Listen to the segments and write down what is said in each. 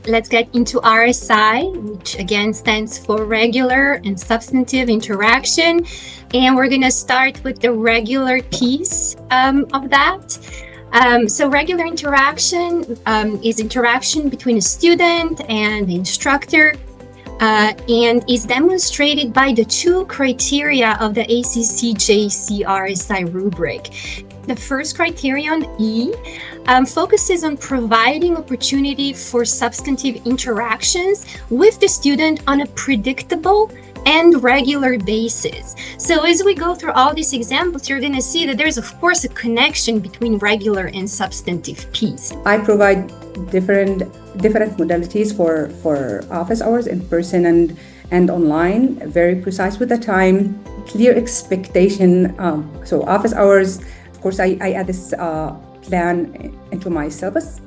let's get into RSI, which again stands for regular and substantive interaction. And we're going to start with the regular piece of that. So regular interaction is interaction between a student and the instructor, and is demonstrated by the two criteria of the ACC-JC RSI rubric. The first criterion, E, focuses on providing opportunity for substantive interactions with the student on a predictable and regular basis. So as we go through all these examples, you're going to see that there's, of course, a connection between regular and substantive piece. I provide different modalities for office hours in person and online, very precise with the time, clear expectation. So office hours, of course, I add this plan into my syllabus.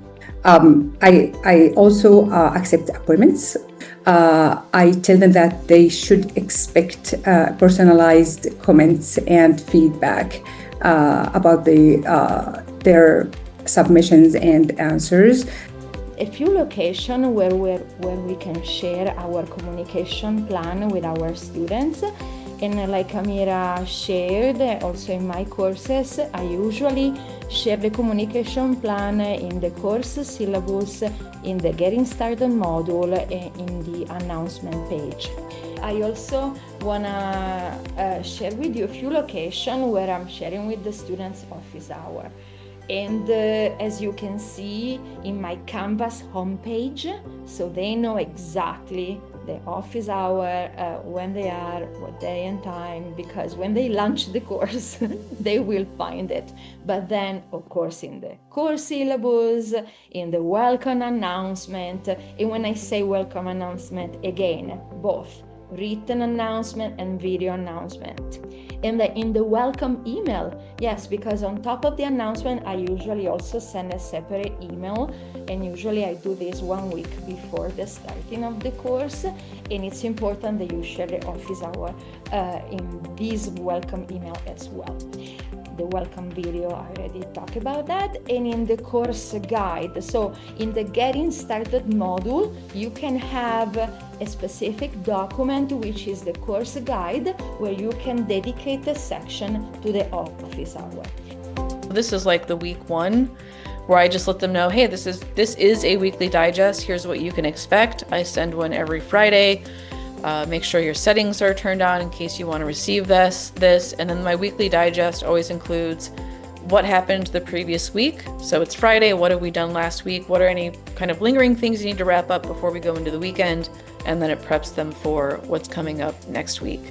I also accept appointments. I tell them that they should expect personalized comments and feedback about their submissions and answers. A few locations where we can share our communication plan with our students. And like Amira shared, also in my courses, I usually share the communication plan in the course syllabus, in the Getting Started module, in the announcement page. I also want to share with you a few locations where I'm sharing with the students office hour. And as you can see in my Canvas homepage, so they know exactly the office hour, when they are, what day and time, because when they launch the course, they will find it. But then, of course, in the course syllabus, in the welcome announcement, and when I say welcome announcement, again, both written announcement and video announcement. And in the welcome email, yes, because on top of the announcement, I usually also send a separate email, and usually I do this 1 week before the starting of the course, and it's important that you share the office hour in this welcome email as well. The welcome video, I already talked about that, and in the course guide. So in the Getting Started module, you can have a specific document, which is the course guide, where you can dedicate a section to the office hour. This is like the week one, where I just let them know, hey, this is a weekly digest. Here's what you can expect. I send one every Friday. Make sure your settings are turned on in case you want to receive this. And then my weekly digest always includes what happened the previous week. So it's Friday. What have we done last week? What are any kind of lingering things you need to wrap up before we go into the weekend? And then it preps them for what's coming up next week.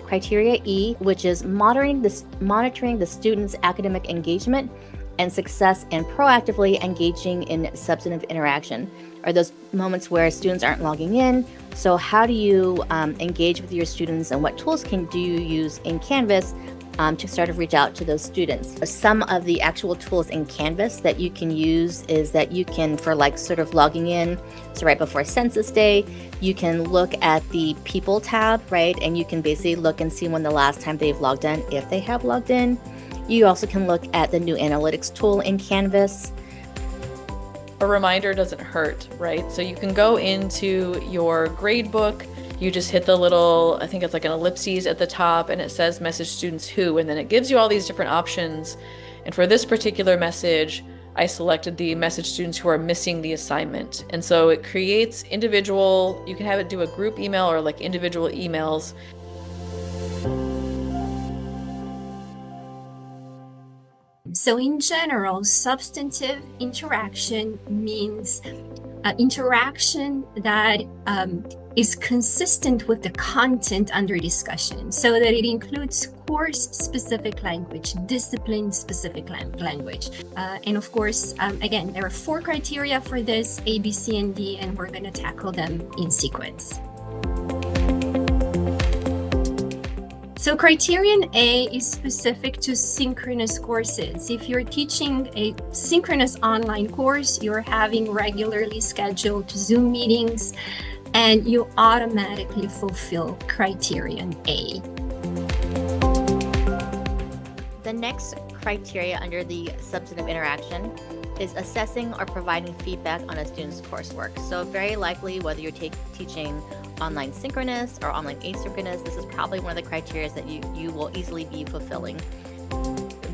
Criteria E, which is monitoring the students' academic engagement and success and proactively engaging in substantive interaction, are those moments where students aren't logging in. So how do you engage with your students, and what tools do you use in Canvas to sort of reach out to those students? Some of the actual tools in Canvas that you can use is that you can, for like sort of logging in, so right before Census Day, you can look at the People tab, right? And you can basically look and see when the last time they've logged in, if they have logged in. You also can look at the new analytics tool in Canvas. A reminder doesn't hurt, right? So you can go into your grade book, you just hit the little, I think it's like an ellipses at the top, and it says message students who, and then it gives you all these different options. And for this particular message, I selected the message students who are missing the assignment. And so it creates individual, you can have it do a group email or like individual emails. So in general, substantive interaction means interaction that is consistent with the content under discussion, so that it includes course-specific language, discipline-specific language. And of course, again, there are 4 criteria for this, A, B, C, and D, and we're going to tackle them in sequence. So criterion A is specific to synchronous courses. If you're teaching a synchronous online course, you're having regularly scheduled Zoom meetings, and you automatically fulfill criterion A. The next criteria under the substantive interaction is assessing or providing feedback on a student's coursework. So very likely, whether you're teaching online synchronous or online asynchronous, this is probably one of the criteria that you will easily be fulfilling.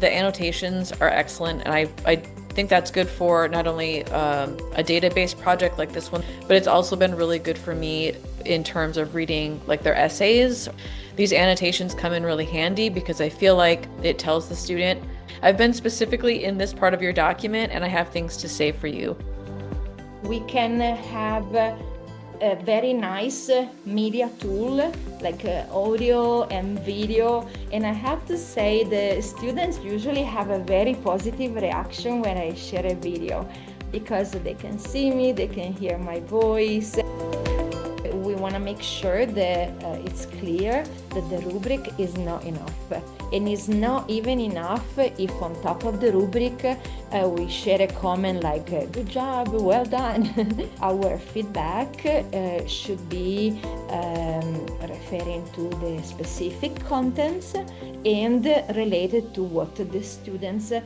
The annotations are excellent, and I think that's good for not only a database project like this one, but it's also been really good for me in terms of reading like their essays. These annotations come in really handy because I feel like it tells the student, I've been specifically in this part of your document and I have things to say for you. We can have a very nice media tool like audio and video, and I have to say the students usually have a very positive reaction when I share a video because they can see me, they can hear my voice. We want to make sure that it's clear that the rubric is not enough, and it's not even enough if on top of the rubric we share a comment like good job, well done. Our feedback should be referring to the specific contents and related to what the students did.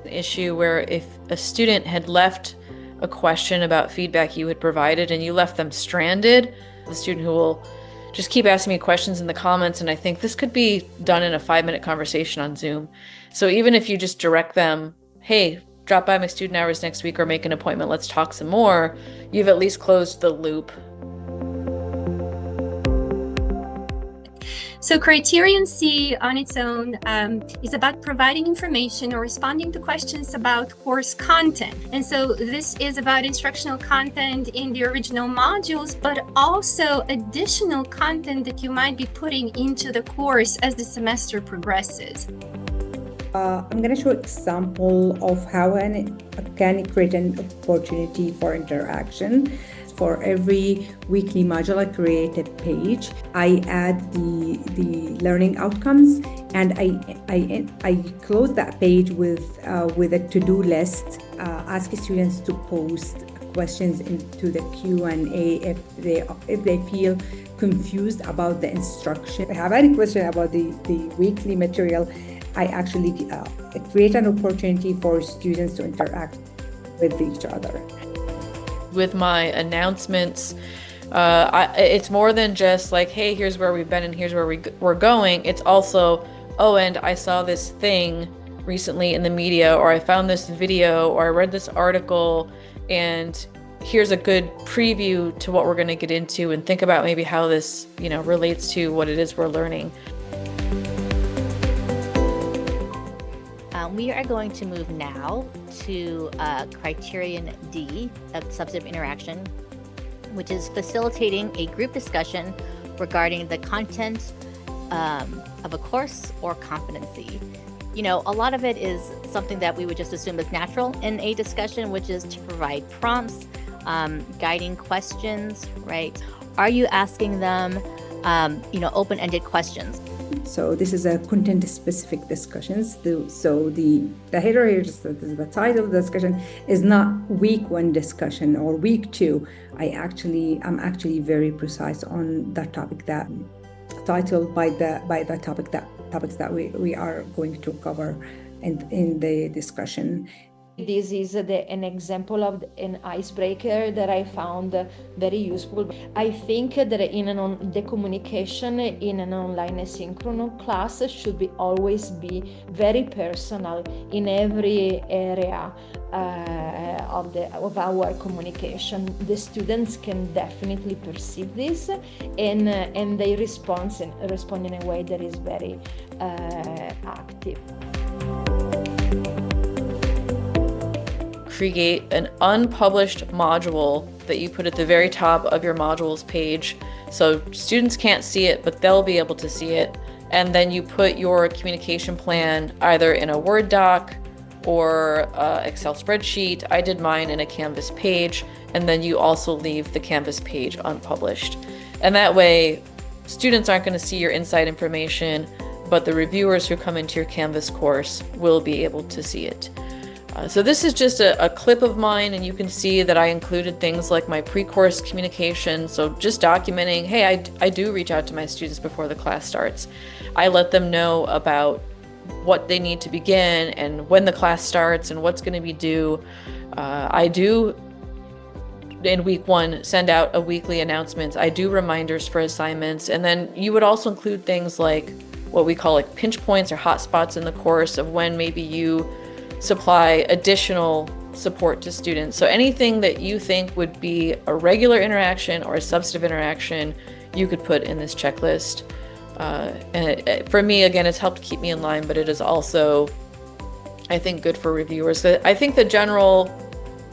Issue where if a student had left a question about feedback you had provided and you left them stranded, the student who will just keep asking me questions in the comments, and I think this could be done in a 5-minute conversation on Zoom. So even if you just direct them, hey, drop by my student hours next week or make an appointment, let's talk some more, you've at least closed the loop. So criterion C on its own is about providing information or responding to questions about course content. And so this is about instructional content in the original modules, but also additional content that you might be putting into the course as the semester progresses. I'm going to show an example of how I can create an opportunity for interaction. For every weekly module, I create a page. I add the learning outcomes, and I close that page with a to-do list. Ask students to post questions into the Q&A if they feel confused about the instruction. If I have any question about the weekly material, I actually create an opportunity for students to interact with each other. With my announcements, it's more than just like, hey, here's where we've been and here's where we're going. It's also, oh, and I saw this thing recently in the media, or I found this video, or I read this article, and here's a good preview to what we're going to get into, and think about maybe how this, relates to what it is we're learning. We are going to move now to criterion D of substantive interaction, which is facilitating a group discussion regarding the content of a course or competency. A lot of it is something that we would just assume is natural in a discussion, which is to provide prompts, guiding questions, right? Are you asking them, open-ended questions? So this is a content-specific discussions. So the header here, the title of the discussion is not week 1 discussion or week 2. I'm actually very precise on that topic, that title by the topics that we are going to cover in the discussion. This is an example of an icebreaker that I found very useful. I think that the communication in an online asynchronous class should always be very personal in every area of our communication. The students can definitely perceive this, and they respond in a way that is very active. Create an unpublished module that you put at the very top of your modules page, so students can't see it, but they'll be able to see it. And then you put your communication plan either in a Word doc or Excel spreadsheet. I did mine in a Canvas page, and then you also leave the Canvas page unpublished. And that way, students aren't going to see your inside information, but the reviewers who come into your Canvas course will be able to see it. So this is just a clip of mine, and you can see that I included things like my pre-course communication. So just documenting, hey, I do reach out to my students before the class starts. I let them know about what they need to begin and when the class starts and what's going to be due. I do, in week 1, send out a weekly announcement. I do reminders for assignments. And then you would also include things like what we call like pinch points or hot spots in the course of when maybe you supply additional support to students. So anything that you think would be a regular interaction or a substantive interaction, you could put in this checklist. And for me, again, it's helped keep me in line, but it is also, I think, good for reviewers. I think the general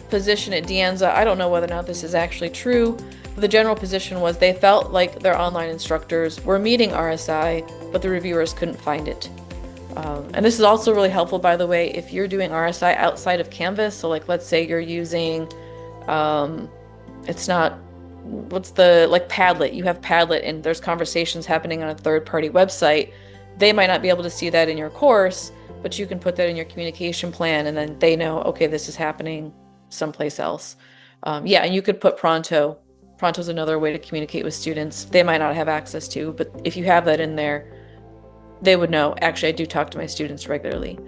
position at De Anza, I don't know whether or not this is actually true, but the general position was they felt like their online instructors were meeting RSI, but the reviewers couldn't find it. And this is also really helpful, by the way, if you're doing RSI outside of Canvas. So like, let's say you're using, it's not, what's the, like Padlet, you have Padlet and there's conversations happening on a third-party website. They might not be able to see that in your course, but you can put that in your communication plan, and then they know, okay, this is happening someplace else. Yeah, and you could put Pronto. Pronto is another way to communicate with students. They might not have access to, but if you have that in there, they would know, actually, I do talk to my students regularly.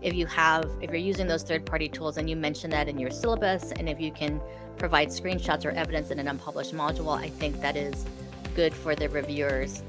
If you're using those third-party tools and you mention that in your syllabus, and if you can provide screenshots or evidence in an unpublished module, I think that is good for the reviewers